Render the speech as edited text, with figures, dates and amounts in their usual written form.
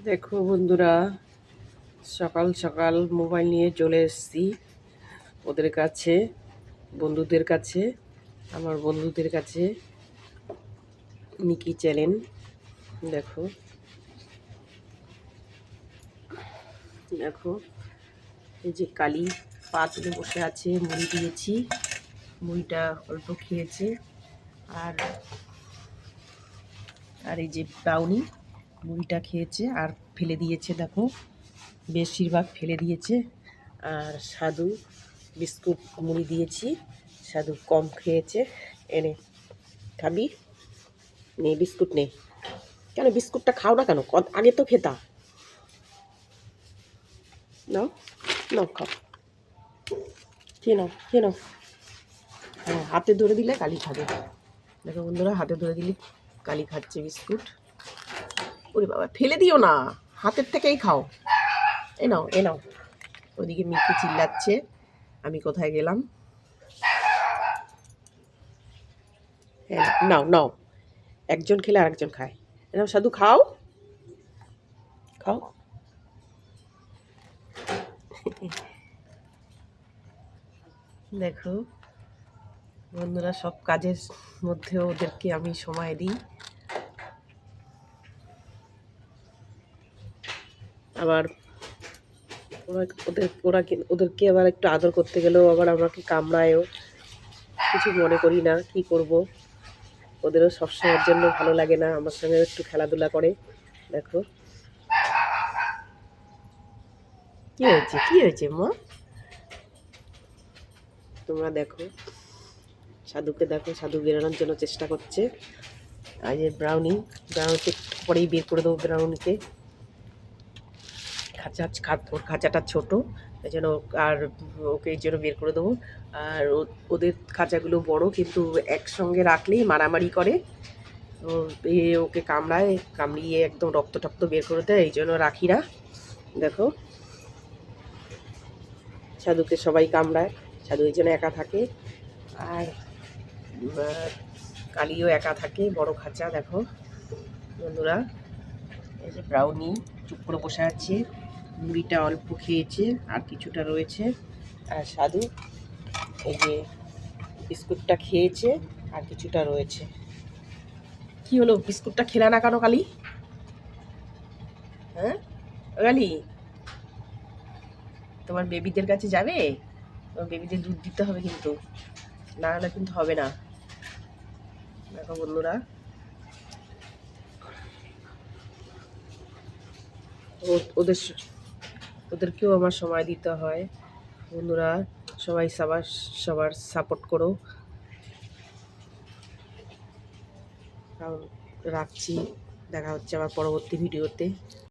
দেখো বন্ধুরা, সকাল সকাল মোবাইল নিয়ে চলে এসেছি ওদের কাছে, বন্ধুদের কাছে, আমার বন্ধুদের কাছে। নিকি চ্যানেল। দেখো দেখো, এই যে কালি পা তুলে বসে আছে, মুড়ি দিয়েছি, মুড়িটা অল্প খেয়েছে। আর আর এই যে ব্রাউনি মুড়িটা খেয়েছে আর ফেলে দিয়েছে, দেখো বেশিরভাগ ফেলে দিয়েছে। আর সাধু বিস্কুট মুড়ি দিয়েছি, সাধু কম খেয়েছে। এনে খাবি? নে বিস্কুট নে। কেন বিস্কুটটা খাও না কেন? আগে তো খেতা। নাও নাও, খাও, খেয়ে নাও, খেয়ে নাও। হ্যাঁ, হাতে ধরে দিলে কালি খাবে। দেখো বন্ধুরা, হাতে ধরে দিলে কালি খাচ্ছে বিস্কুট। ওরে বাবা, ফেলে দিও না, হাতের থেকেই খাও। এ নাও, এ নাও। ওদিকে মিকি চিল্লাচ্ছে আমি কোথায় গেলাম। হ্যাঁ, নাও নাও, একজন খেলে আরেকজন খায়। নাও সাধু, খাও খাও। দেখো বন্ধুরা, সব কাজের মধ্যে ওদেরকে আমি সময় দিই। আবার ওদেরকে আবার একটু আদর করতে গেলেও আবার আমাকে কামড়ায়ও। কিছু মনে করি না, কি করব। ওদেরও সবসময়ের জন্য ভালো লাগে না, আমার সঙ্গে একটু খেলাধুলা করে। দেখো কি হয়েছে, কি হয়েছে মা? তোমরা দেখো সাধুকে, দেখো সাধু বেরোনোর জন্য চেষ্টা করছে। আর যে ব্রাউনিকে পরেই বের করে দেবো। ব্রাউনিকে ওর খাঁচাটা ছোটো, এই জন্য আর ওকে এই জন্য বের করে দেবো। আর ওদের খাঁচাগুলো বড়, কিন্তু একসঙ্গে রাখলেই মারামারি করে। তো ওকে কামড়ায়, কামড়িয়ে একদম রক্ত টক্ত বের করে দেয়, এই জন্য রাখি না। দেখো সাধুকে সবাই কামড়ায়, সাধু এই জন্য একা থাকে। আর কালিও একা থাকে, বড় খাঁচা। দেখো বন্ধুরা, এই যে ব্রাউনি চুপ করে বসে আছে, মুড়িটা অল্প খেয়েছে আর কিছুটা রয়েছে। আর সাধু এই যে বিস্কুটটা খেয়েছে আর কিছুটা রয়েছে। কি হলো, বিস্কুটটা খেলা না কেন কালি? হ্যাঁ কালি, তোমার বেবিদের কাছে যাবে? তোমার বেবিদের দুধ দিতে হবে কিন্তু, না হলে কিন্তু হবে না। দেখো বন্ধুরা, ওদের ওদেরকেও আমার সময় দিতে হয়। বন্ধুরা সবাই সবার সাপোর্ট করো। রাখছি, দেখা হচ্ছে আবার পরবর্তী ভিডিওতে।